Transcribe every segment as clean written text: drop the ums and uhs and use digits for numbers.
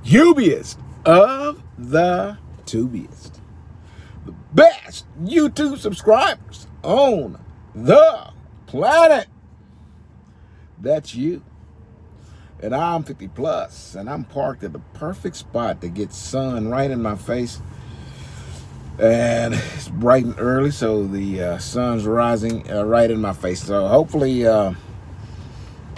Tubiest of the tubiest. The best YouTube subscribers on the planet. That's you. And I'm 50 plus, and I'm parked at the perfect spot to get sun right in my face. And it's bright and early, so the sun's rising right in my face. So hopefully, you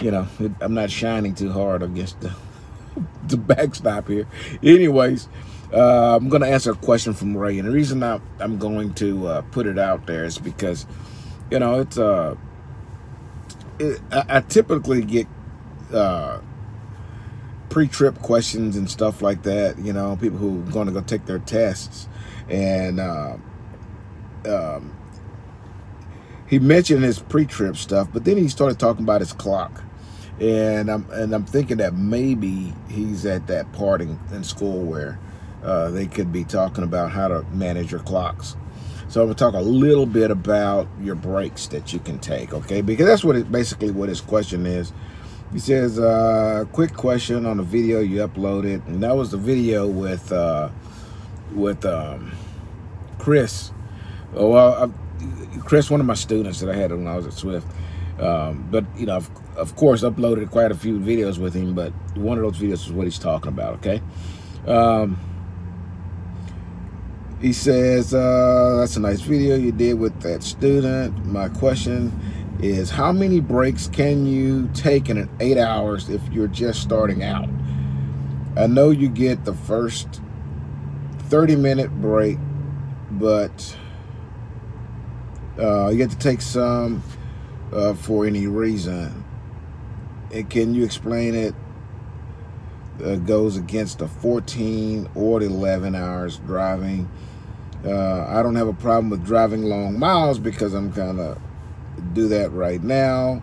know, I'm not shining too hard against the backstop here. Anyways, I'm going to answer a question from Ray, and the reason I'm going to put it out there is because, you know, I typically get pre-trip questions and stuff like that. You know, people who are going to go take their tests, and he mentioned his pre-trip stuff, but then he started talking about his clock. And I'm thinking that maybe he's at that part in school where they could be talking about how to manage your clocks. So I'm gonna talk a little bit about your breaks that you can take, okay? Because that's basically what his question is. He says, quick question on the video you uploaded, and that was the video with Chris. Oh, well, Chris, one of my students that I had when I was at Swift. But, you know, of course, uploaded quite a few videos with him, but one of those videos is what he's talking about, okay? He says, that's a nice video you did with that student. My question is, how many breaks can you take in 8 hours if you're just starting out? I know you get the first 30-minute break, but you get to take some for any reason. And can you explain it? Goes against the 14 or the 11 hours driving. I don't have a problem with driving long miles because I'm kind of do that right now.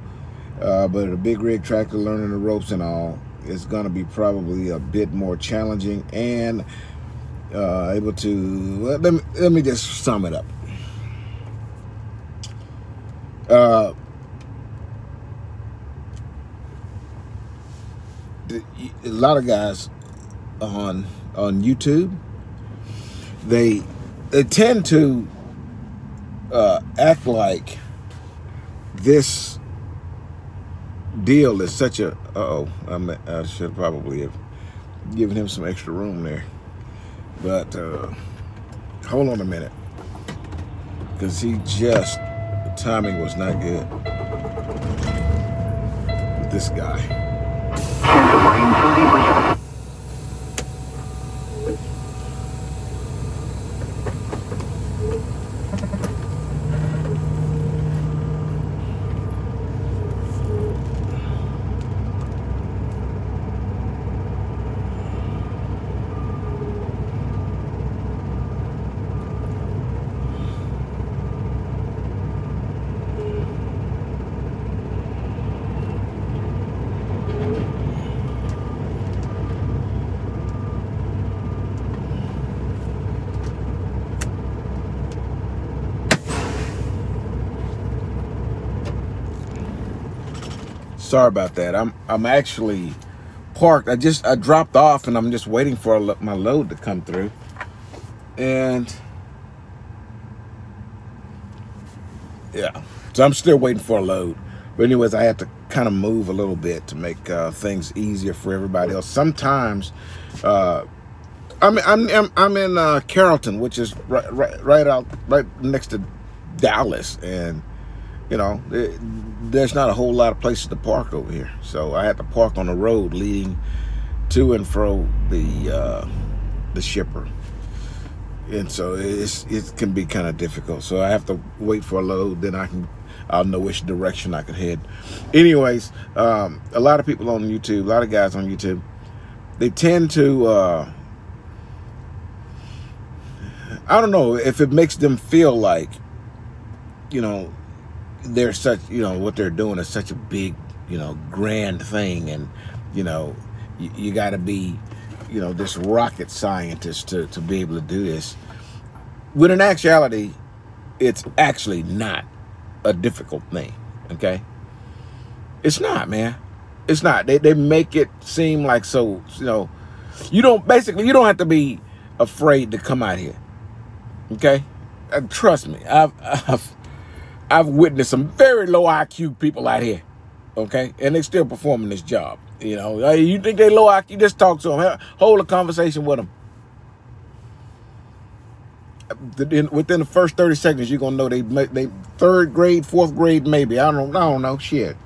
But a big rig tractor, learning the ropes and all, is going to be probably a bit more challenging and able to. Well, let me just sum it up. A lot of guys on YouTube, they tend to act like this deal is such a I should probably have given him some extra room there, but hold on a minute, because the timing was not good with this guy. Rain 30%. Sorry about that. I'm actually parked. I dropped off, and I'm just waiting for my load to come through. And yeah, so I'm still waiting for a load. But anyways, I have to kind of move a little bit to make things easier for everybody else. Sometimes I'm in Carrollton, which is right next to Dallas, and you know, there's not a whole lot of places to park over here. So I had to park on the road leading to and fro the shipper. And so it can be kind of difficult. So I have to wait for a load, then I'll know which direction I could head. Anyways, a lot of people on YouTube, a lot of guys on YouTube, they tend to, I don't know if it makes them feel like, you know, they're such, you know, what they're doing is such a big, you know, grand thing, and you know, you got to be, you know, this rocket scientist to be able to do this. When in actuality, it's actually not a difficult thing. Okay, it's not, man. It's not. They make it seem like so, you know, You don't have to be afraid to come out here. Okay? And trust me, I've witnessed some very low IQ people out here. Okay? And they still performing this job. You know, you think they low IQ, just talk to them, hold a conversation with them. Within the first 30 seconds, you're gonna know they third grade, fourth grade, maybe. I don't know, shit.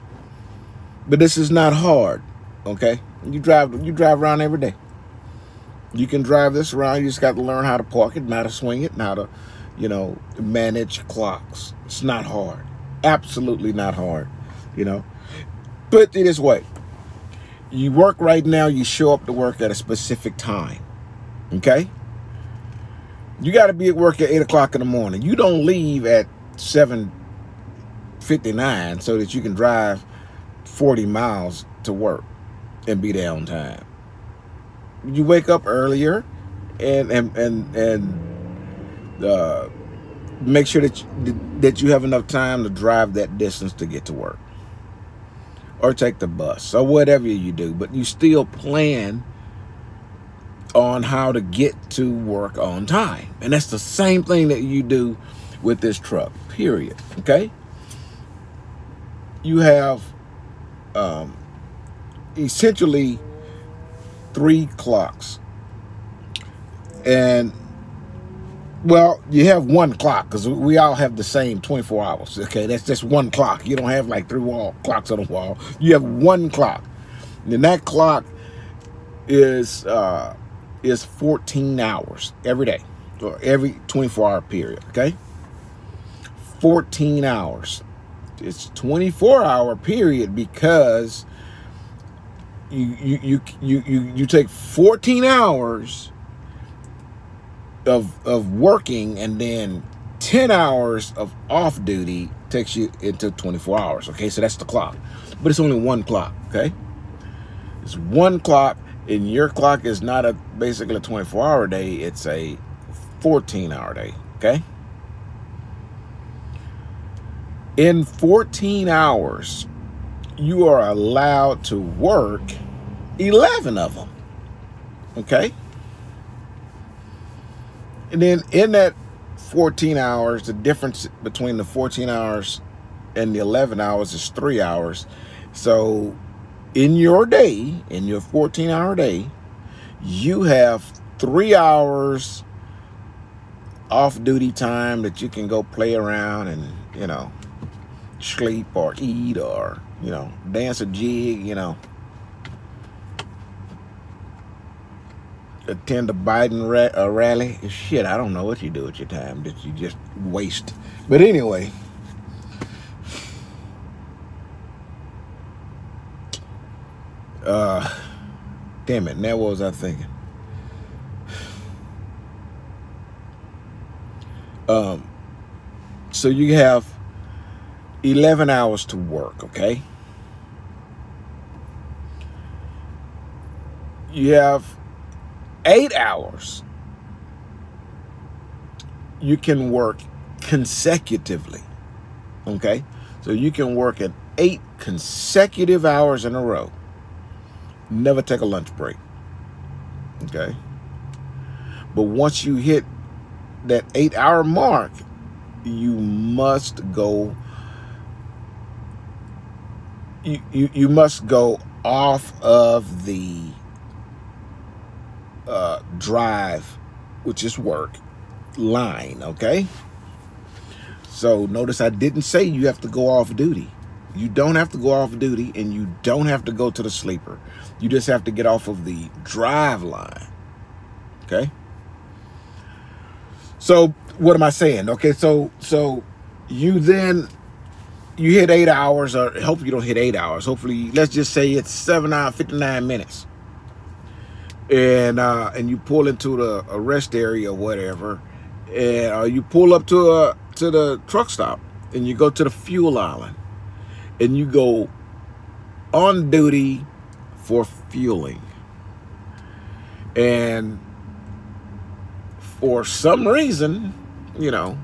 But this is not hard, okay? You drive around every day. You can drive this around. You just got to learn how to park it, and how to swing it, and how to, you know, manage clocks. It's not hard, absolutely not hard, you know. Put it this way: you work right now. You show up to work at a specific time, okay? You got to be at work at 8 o'clock in the morning. You don't leave at 7:59 so that you can drive 40 miles to work and be there on time. You wake up earlier and make sure that you have enough time to drive that distance to get to work, or take the bus, or whatever you do. But you still plan on how to get to work on time. And that's the same thing that you do with this truck, period. Okay? You have essentially 3 clocks. And, well, you have 1 clock, because we all have the same 24 hours. Okay? That's just 1 clock. You don't have like 3 clocks on the wall. You have 1 clock. And that clock is 14 hours every day, or every 24-hour period, okay? 14 hours. It's 24-hour period because you take 14 hours of working, and then 10 hours of off duty takes you into 24 hours, okay? So that's the clock. But it's only 1 clock, okay? It's 1 clock. And your clock is not basically a 24-hour day, it's a 14-hour day, okay? In 14 hours, you are allowed to work 11 of them, okay? And then in that 14 hours, the difference between the 14 hours and the 11 hours is 3 hours. So in your day, in your 14-hour day, you have 3 hours off-duty time that you can go play around and, you know, sleep or eat or, you know, dance a jig, you know, attend a Biden rally. Shit, I don't know what you do with your time that you just waste. But anyway, damn it, now what was I thinking? So you have 11 hours to work, okay? You have 8 hours you can work consecutively, okay? So you can work at 8 consecutive hours in a row. Never take a lunch break, okay? But once you hit that 8-hour mark, you must go, you must go off of the drive, which is work, line, okay? So notice I didn't say you have to go off duty. You don't have to go off duty, and you don't have to go to the sleeper. You just have to get off of the drive line, okay? So what am I saying? Okay, so you hit 8 hours, or hopefully you don't hit 8 hours. Hopefully, let's just say it's 7 hours, 59 minutes. And you pull into a rest area or whatever, and you pull up to the truck stop, and you go to the fuel island, and you go on duty for fueling. And for some reason, you know,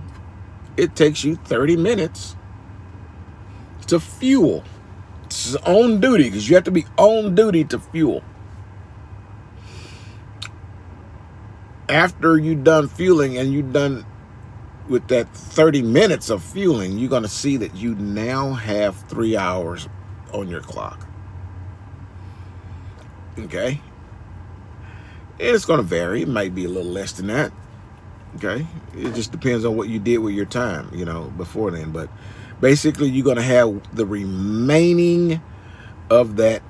it takes you 30 minutes to fuel. It's on duty, because you have to be on duty to fuel. after you're done fueling and you're done with that 30 minutes of fueling, you're going to see that you now have 3 hours on your clock. Okay? And it's going to vary. It might be a little less than that. Okay? It just depends on what you did with your time, you know, before then. But basically, you're going to have the remaining of that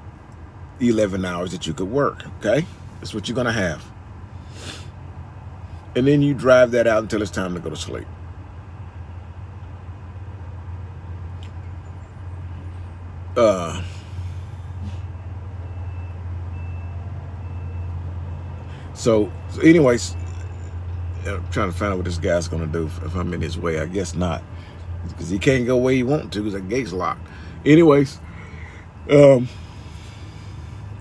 11 hours that you could work. Okay? That's what you're going to have. And then you drive that out until it's time to go to sleep. So anyways, I'm trying to find out what this guy's going to do if I'm in his way. I guess not, because he can't go where he wants to because the gate's locked. Anyways,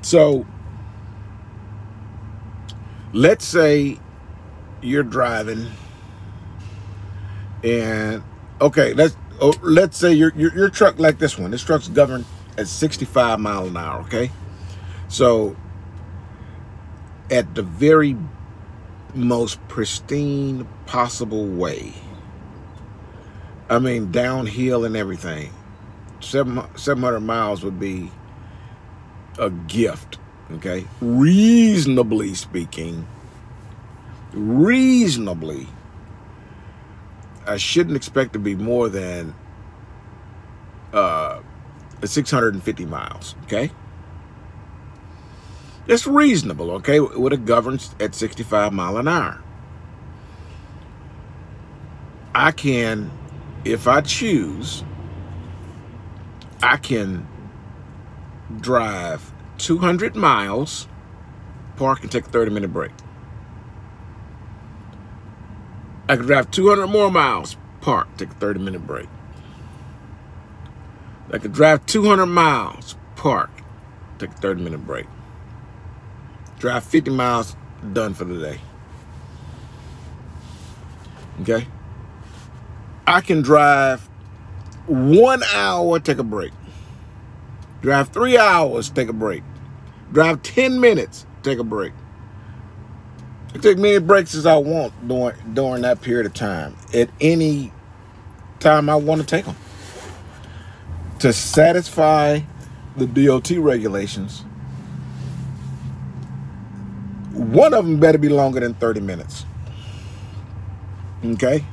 so let's say you're driving, and okay, let's say your truck like this one. This truck's governed at 65 miles an hour. Okay, so at the very most pristine possible way, I mean downhill and everything, 700 miles would be a gift. Okay, reasonably speaking, I shouldn't expect to be more than 650 miles. Okay, that's reasonable. Okay, with a governs at 65 miles an hour. I can, if I choose, I can drive 200 miles, park and take a 30-minute break. I could drive 200 more miles, park, take a 30-minute break. I could drive 200 miles, park, take a 30-minute break. Drive 50 miles, done for the day. Okay? I can drive 1 hour, take a break. Drive 3 hours, take a break. Drive 10 minutes, take a break. I take many breaks as I want during that period of time. At any time I want to take them. To satisfy the DOT regulations, one of them better be longer than 30 minutes. Okay?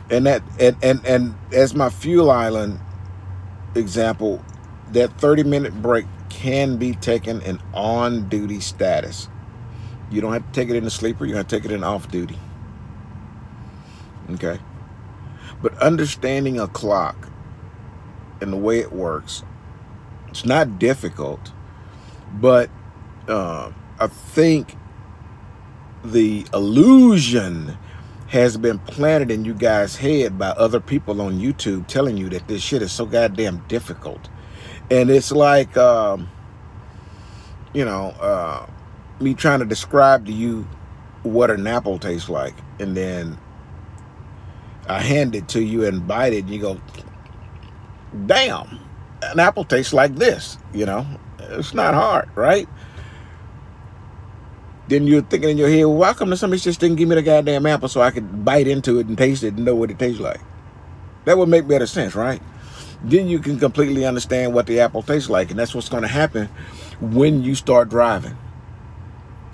And that and as my fuel island example, that 30-minute break can be taken in on-duty status. You don't have to take it in the sleeper. You have to take it in off-duty. Okay? But understanding a clock and the way it works, it's not difficult. But I think the illusion has been planted in you guys' head by other people on YouTube telling you that this shit is so goddamn difficult. And it's like, me trying to describe to you what an apple tastes like. And then I hand it to you and bite it and you go, damn, an apple tastes like this, you know. It's not hard, right? Then you're thinking in your head, well, why come somebody just didn't give me the goddamn apple so I could bite into it and taste it and know what it tastes like? That would make better sense, right? Then you can completely understand what the apple tastes like. And that's what's going to happen when you start driving.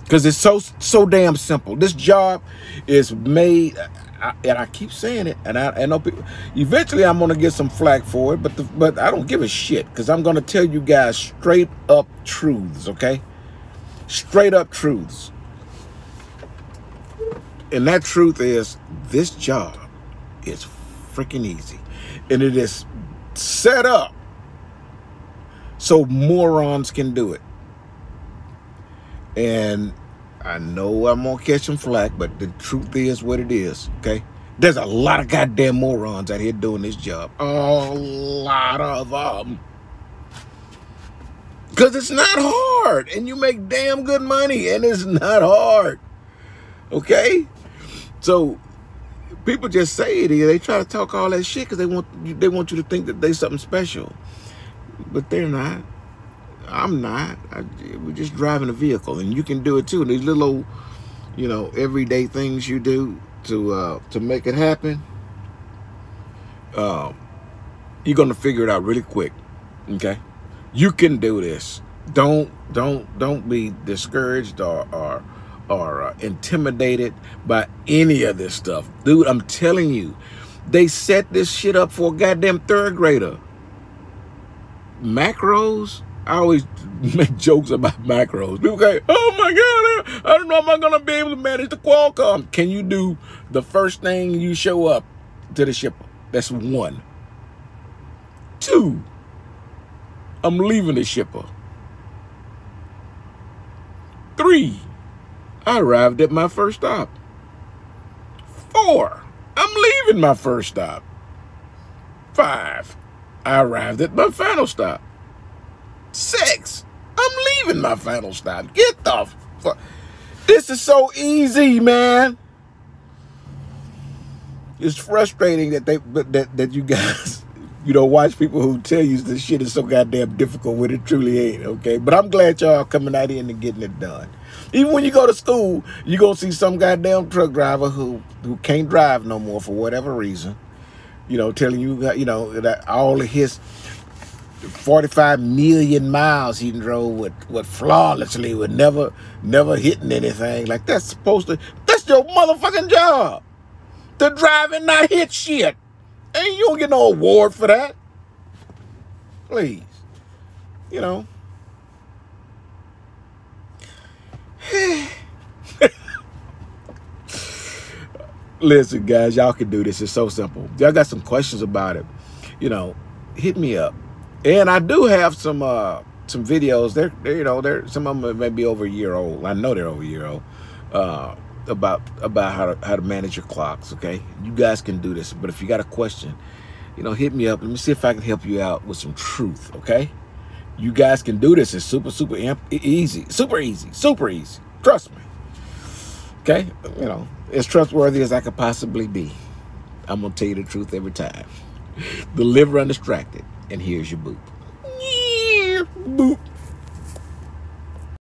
Because it's so damn simple. This job is made, and I keep saying it, and I know people, eventually I'm going to get some flack for it, but I don't give a shit, because I'm going to tell you guys straight up truths, okay? Straight up truths. And that truth is, this job is freaking easy. And it is set up so morons can do it. And I know I'm gonna catch some flack, but the truth is what it is, okay? There's a lot of goddamn morons out here doing this job. A lot of them. Because it's not hard, and you make damn good money, and it's not hard, okay? So people just say it here. They try to talk all that shit because they want you to think that they're something special, but they're not. I'm not. We're just driving a vehicle, and you can do it too. And these little old, you know, everyday things you do to make it happen, you're gonna figure it out really quick. Okay, you can do this. Don't be discouraged or intimidated by any of this stuff, dude. I'm telling you, they set this shit up for a goddamn third grader. Macros. I always make jokes about macros. People go, oh my God, I don't know if I'm going to be able to manage the Qualcomm. Can you do the first thing you show up to the shipper? That's 1. 2, I'm leaving the shipper. 3, I arrived at my first stop. 4, I'm leaving my first stop. 5, I arrived at my final stop. 6, I'm leaving my final stop. Get the fuck. This is so easy, man. It's frustrating that that you guys, you know, watch people who tell you this shit is so goddamn difficult when it truly ain't, okay? But I'm glad y'all coming out here and getting it done. Even when you go to school, you're going to see some goddamn truck driver who can't drive no more for whatever reason, you know, telling you, you know, that all of his 45 million miles he drove with flawlessly, with never hitting anything. Like, that's your motherfucking job, to drive and not hit shit. And you don't get no award for that. Please, you know. Listen, guys, y'all can do this. It's so simple. Y'all got some questions about it, you know, hit me up. And I do have some videos. They're you know, some of them may be over a year old. I know they're over a year old. About how to manage your clocks. Okay, you guys can do this. But if you got a question, you know, hit me up. Let me see if I can help you out with some truth. Okay, you guys can do this. It's super easy. Super easy. Trust me. Okay, you know, as trustworthy as I could possibly be. I'm gonna tell you the truth every time. Deliver undistracted. And here's your boop. Boop.